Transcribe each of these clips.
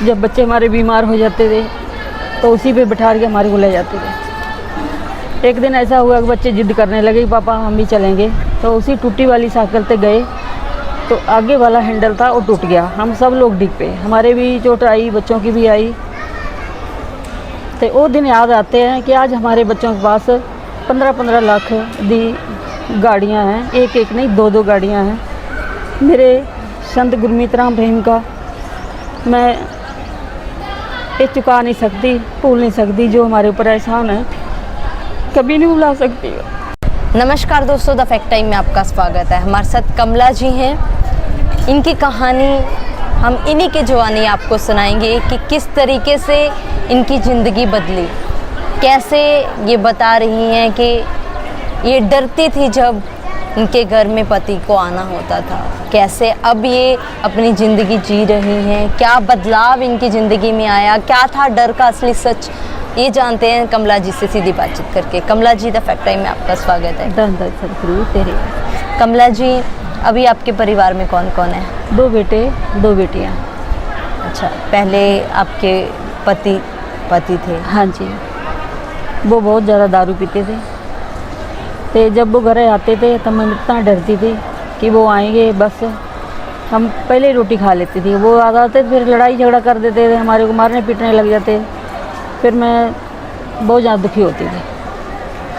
जब बच्चे हमारे बीमार हो जाते थे तो उसी पे बिठा के हमारे को ले जाते थे। एक दिन ऐसा हुआ कि बच्चे जिद करने लगे, पापा हम भी चलेंगे। तो उसी टूटी वाली साइकिल पे गए तो आगे वाला हैंडल था वो टूट गया। हम सब लोग डिग पे, हमारे भी चोट आई, बच्चों की भी आई। तो वो दिन याद आते हैं कि आज हमारे बच्चों के पास 15-15 लाख दी गाड़ियाँ हैं, एक एक नहीं 2-2 गाड़ियाँ हैं। मेरे संत गुरमीत राम रहीम का मैं ये चुका नहीं सकती, भूल नहीं सकती। जो हमारे ऊपर एहसान है कभी नहीं भुला सकती। नमस्कार दोस्तों, द फैक्ट टाइम में आपका स्वागत है। हमारे साथ कमला जी हैं। इनकी कहानी हम इन्हीं के जवानी आपको सुनाएंगे कि किस तरीके से इनकी ज़िंदगी बदली। कैसे ये बता रही हैं कि ये डरती थी जब इनके घर में पति को आना होता था, कैसे अब ये अपनी ज़िंदगी जी रही हैं, क्या बदलाव इनकी ज़िंदगी में आया, क्या था डर का असली सच, ये जानते हैं कमला जी से सीधी बातचीत करके। कमला जी, द फैक्ट टाइम में आपका स्वागत है। सदगुरु तेरे। कमला जी, अभी आपके परिवार में कौन कौन है? 2 बेटे 2 बेटियाँ। अच्छा, पहले आपके पति थे? हाँ जी, वो बहुत ज़्यादा दारू पीते थे। तो जब वो घर आते थे तब मैं इतना डरती थी कि वो आएंगे, बस हम पहले ही रोटी खा लेती थी। वो आ जाते फिर लड़ाई झगड़ा कर देते थे, हमारे को मारने पीटने लग जाते। फिर मैं बहुत ज़्यादा दुखी होती थी।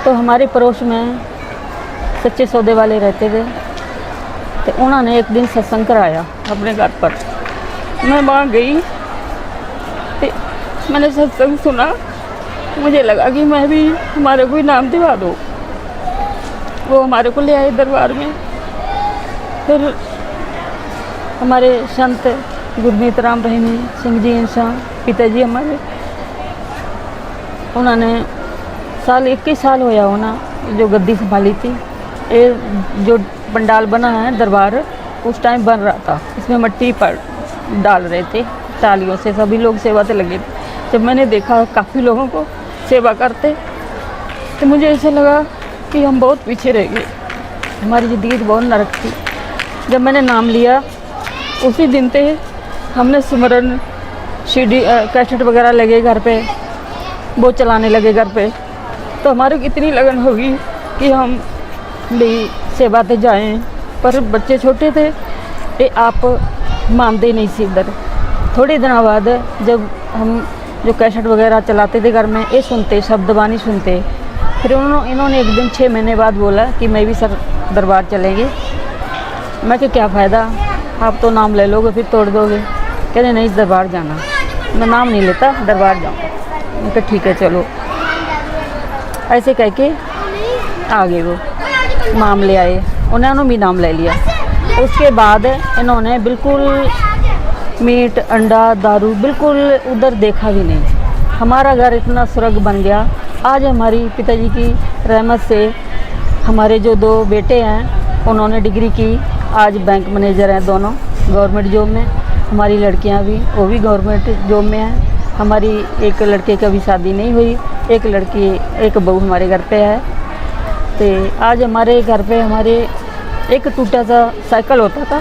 तो हमारे पड़ोस में सच्चे सौदे वाले रहते थे, तो उन्होंने एक दिन सत्संग कराया अपने घर पर। मैं वहाँ गई तो मैंने सत्संग सुना। मुझे लगा कि मैं भी हमारे को इनाम दिवा दूँ। वो हमारे को ले आए दरबार में। फिर हमारे संत गुरमीत राम रहीम सिंह जी इंसान पिताजी हमारे, उन्होंने 21 साल होया होना जो गद्दी संभाली थी। ये जो पंडाल बना है दरबार, उस टाइम बन रहा था, इसमें मिट्टी पर डाल रहे थे टालियों से, सभी लोग सेवा से लगे थे। जब मैंने देखा काफ़ी लोगों को सेवा करते तो मुझे ऐसा लगा कि हम बहुत पीछे रह गए, हमारी ज़िंदगी तो बहुत नरक थी। जब मैंने नाम लिया उसी दिन से हमने सिमरन सीडी कैसेट वगैरह लगे घर पे, वो चलाने लगे घर पे। तो हमारे को इतनी लगन होगी कि हम भी सेवा पे जाएं, पर बच्चे छोटे थे, ये आप मानते नहीं सी इधर। थोड़े दिनों बाद जब हम जो कैसेट वगैरह चलाते थे घर में, ये सुनते, शब्दवाणी सुनते। फिर इन्होंने एक दिन 6 महीने बाद बोला कि मैं भी सर दरबार चलेंगे। मैं कि क्या फ़ायदा, आप तो नाम ले लोगे फिर तोड़ दोगे। कहते नहीं, दरबार जाना। मैं नाम नहीं लेता, दरबार जाऊँगा। मैं कहा ठीक है चलो। ऐसे कह के आ गए। वो नाम ले आए, उन्होंने भी नाम ले लिया। उसके बाद इन्होंने बिल्कुल मीट अंडा दारू बिल्कुल उधर देखा भी नहीं। हमारा घर इतना स्वर्ग बन गया। आज हमारी पिताजी की रहमत से हमारे जो 2 बेटे हैं उन्होंने डिग्री की, आज बैंक मैनेजर हैं दोनों, गवर्नमेंट जॉब में। हमारी लड़कियां भी, वो भी गवर्नमेंट जॉब में हैं। हमारी एक लड़के की अभी शादी नहीं हुई, एक बहू हमारे घर पे है। तो आज हमारे घर पे हमारे एक टूटा सा साइकिल होता था।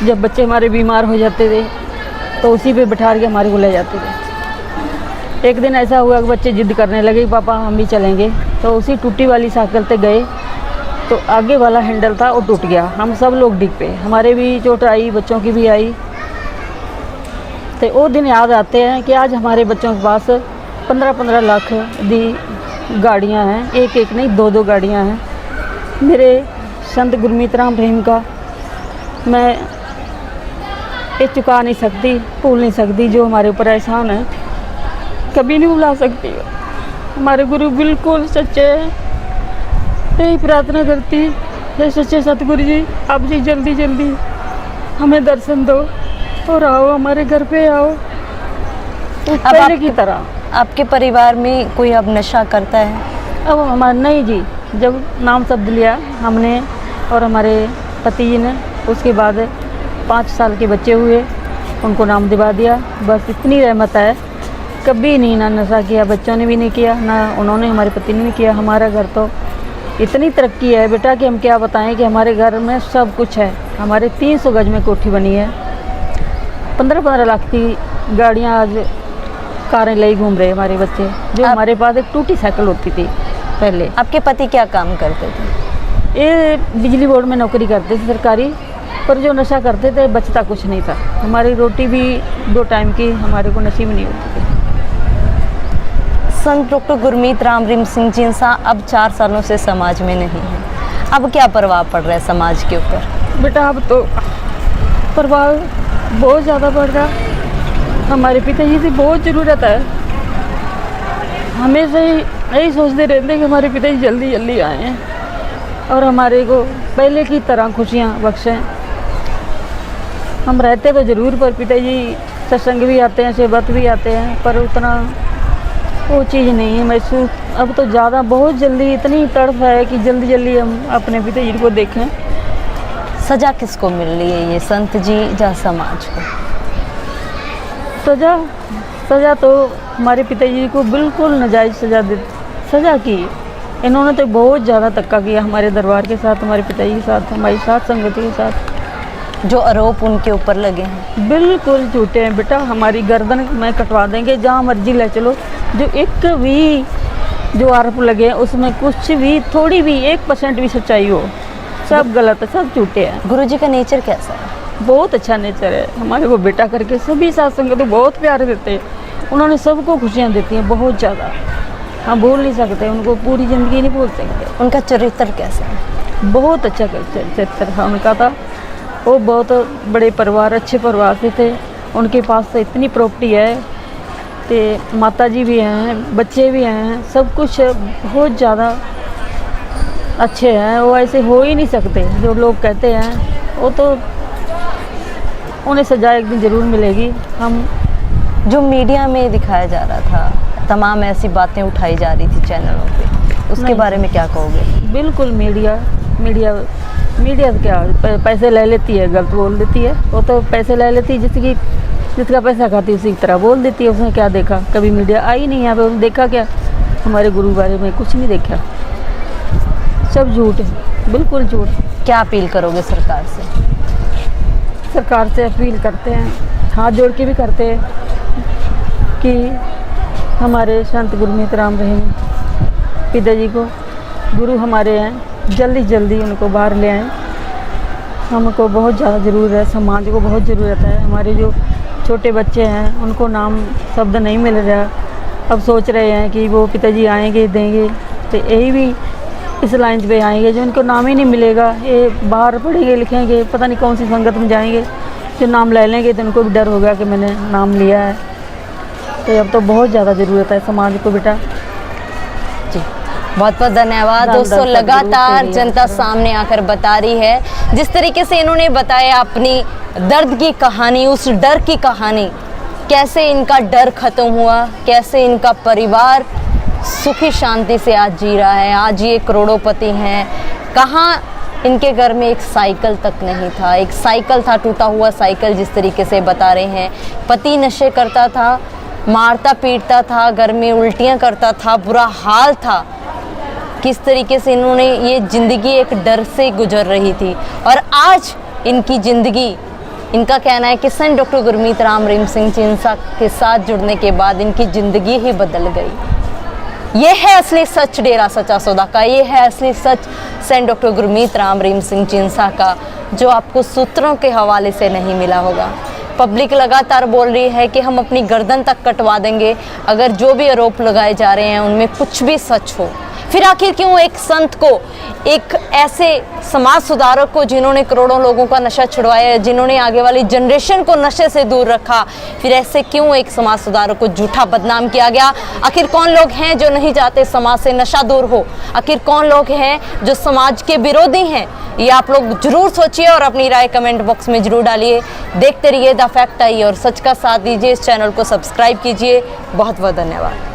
जब बच्चे हमारे बीमार हो जाते थे तो उसी पे बिठा के हमारे को ले जाते थे। एक दिन ऐसा हुआ कि बच्चे जिद करने लगे, पापा हम भी चलेंगे। तो उसी टूटी वाली साइकिल पे गए तो आगे वाला हैंडल था वो टूट गया। हम सब लोग डिग पे, हमारे भी चोट आई, बच्चों की भी आई। तो वो दिन याद आते हैं कि आज हमारे बच्चों के पास 15-15 लाख दी गाड़ियाँ हैं, एक एक नहीं 2-2 गाड़ियाँ हैं। मेरे संत गुरमीत राम रहीम का मैं ये चुका नहीं सकती, भूल नहीं सकती। जो हमारे ऊपर एहसान है कभी नहीं भुला सकती। हमारे गुरु बिल्कुल सच्चे हैं। यही प्रार्थना करती है, सच्चे सतगुरु जी आप जी जल्दी जल्दी हमें दर्शन दो और आओ, हमारे घर पे आओ पहले की तरह। आपके परिवार में कोई अब नशा करता है? अब हमारे नहीं जी, जब नाम शब्द लिया हमने और हमारे पति जी ने, उसके बाद 5 साल के बच्चे हुए, उनको नाम दिवा दिया। बस इतनी रहमत है, कभी नहीं ना नशा किया, बच्चों ने भी नहीं किया, ना उन्होंने, हमारे पति ने नहीं किया। हमारा घर तो इतनी तरक्की है बेटा कि हम क्या बताएं कि हमारे घर में सब कुछ है। हमारे 300 गज में कोठी बनी है। 15-15 लाख की गाड़ियां आज कारें ले घूम रहे हमारे बच्चे। जो हमारे पास एक टूटी साइकिल होती थी पहले। आपके पति क्या काम करते थे? ये बिजली बोर्ड में नौकरी करते थे सरकारी, पर जो नशा करते थे बचता कुछ नहीं था। हमारी रोटी भी 2 टाइम की हमारे को नसीब नहीं होती थी। संत डॉक्टर गुरमीत राम रहीम सिंह जिंसा अब 4 सालों से समाज में नहीं है। अब क्या प्रभाव पड़ रहा है समाज के ऊपर? बेटा अब तो प्रभाव बहुत ज़्यादा बढ़ रहा। हमारे पिताजी से बहुत ज़रूरत है। हमेशा ही यही सोचते रहते हैं कि हमारे पिताजी जल्दी जल्दी आएँ और हमारे को पहले की तरह खुशियाँ बख्शें। हम रहते तो ज़रूर, पर पिताजी सत्संग भी आते हैं, सेवत भी आते हैं, पर उतना वो चीज़ नहीं है महसूस। अब तो ज़्यादा बहुत जल्दी इतनी तड़प है कि जल्दी जल्दी हम अपने पिताजी को देखें। सजा किसको मिल रही है, ये संत जी या समाज को? सज़ा तो हमारे पिताजी को बिल्कुल नाजायज़ सज़ा की। इन्होंने तो बहुत ज़्यादा धक्का किया हमारे दरबार के साथ, हमारे पिताजी के साथ, हमारी साथ संगति के साथ। जो आरोप उनके ऊपर लगे हैं बिल्कुल झूठे हैं बेटा। हमारी गर्दन में कटवा देंगे, जहाँ मर्जी ले चलो। जो एक भी जो आरोप लगे हैं उसमें कुछ भी थोड़ी भी 1% भी सच्चाई हो, सब गलत है, सब झूठे हैं। गुरुजी का नेचर कैसा है? बहुत अच्छा नेचर है। हमारे को बेटा करके सभी साथ संगत तो बहुत प्यार देते हैं। उन्होंने सबको खुशियाँ देती हैं बहुत ज़्यादा। हम भूल नहीं सकते उनको, पूरी ज़िंदगी नहीं भूल सकते। उनका चरित्र कैसा है? बहुत अच्छा चरित्र था उनका। था वो बहुत बड़े परिवार, अच्छे परिवार से थे। उनके पास तो इतनी प्रॉपर्टी है कि माता जी भी हैं, बच्चे भी हैं, सब कुछ बहुत ज़्यादा अच्छे हैं। वो ऐसे हो ही नहीं सकते जो लोग कहते हैं। वो तो उन्हें सजा एक दिन ज़रूर मिलेगी। हम जो मीडिया में दिखाया जा रहा था, तमाम ऐसी बातें उठाई जा रही थी चैनलों पे, उसके बारे में क्या कहोगे? बिल्कुल मीडिया क्या पैसे ले लेती है, गलत बोल देती है। वो तो पैसे ले लेती है, जिसका पैसा खाती है उसी की तरह बोल देती है। उसने क्या देखा? कभी मीडिया आई नहीं यहाँ पे, उसने देखा क्या? हमारे गुरु बारे में कुछ नहीं देखा। सब झूठ है, बिल्कुल झूठ। क्या अपील करोगे सरकार से? सरकार से अपील करते हैं, हाथ जोड़ के भी करते हैं कि हमारे संत गुरमीत राम रहीम पिताजी को, गुरु हमारे हैं, जल्दी जल्दी उनको बाहर ले आएँ। हमको बहुत ज़्यादा ज़रूरत है, समाज को बहुत ज़रूरत है। हमारे जो छोटे बच्चे हैं उनको नाम शब्द नहीं मिल रहा। अब सोच रहे हैं कि वो पिताजी आएंगे देंगे, तो यही भी इस लाइन पे आएंगे जो इनको नाम ही नहीं मिलेगा। ये बाहर पढ़ेंगे लिखेंगे, पता नहीं कौन सी संगत में जाएंगे, जो नाम ले लेंगे तो उनको भी डर होगा कि मैंने नाम लिया है। तो अब तो बहुत ज़्यादा ज़रूरत है समाज को बेटा जी। बहुत बहुत धन्यवाद दोस्तों। लगातार जनता सामने आकर बता रही है, जिस तरीके से इन्होंने बताया अपनी दर्द की कहानी, उस डर की कहानी, कैसे इनका डर खत्म हुआ, कैसे इनका परिवार सुखी शांति से आज जी रहा है। आज ये करोड़ोंपति हैं। कहाँ इनके घर में एक साइकिल तक नहीं था, एक साइकिल था, टूटा हुआ साइकिल, जिस तरीके से बता रहे हैं। पति नशे करता था, मारता पीटता था, घर में उल्टियाँ करता था, बुरा हाल था। किस तरीके से इन्होंने ये ज़िंदगी एक डर से गुजर रही थी, और आज इनकी ज़िंदगी, इनका कहना है कि संत डॉक्टर गुरमीत राम रहीम सिंह जिंसा के साथ जुड़ने के बाद इनकी ज़िंदगी ही बदल गई। ये है असली सच डेरा सच्चा सौदा का, ये है असली सच संत डॉक्टर गुरमीत राम रहीम सिंह जिंसा का, जो आपको सूत्रों के हवाले से नहीं मिला होगा। पब्लिक लगातार बोल रही है कि हम अपनी गर्दन तक कटवा देंगे अगर जो भी आरोप लगाए जा रहे हैं उनमें कुछ भी सच हो। फिर आखिर क्यों एक संत को, एक ऐसे समाज सुधारक को जिन्होंने करोड़ों लोगों का नशा छुड़वाया, जिन्होंने आगे वाली जनरेशन को नशे से दूर रखा, फिर ऐसे क्यों एक समाज सुधारक को झूठा बदनाम किया गया? आखिर कौन लोग हैं जो नहीं चाहते समाज से नशा दूर हो? आखिर कौन लोग हैं जो समाज के विरोधी हैं? ये आप लोग जरूर सोचिए और अपनी राय कमेंट बॉक्स में जरूर डालिए। देखते रहिए द फैक्ट आई और सच का साथ दीजिए। इस चैनल को सब्सक्राइब कीजिए। बहुत बहुत धन्यवाद।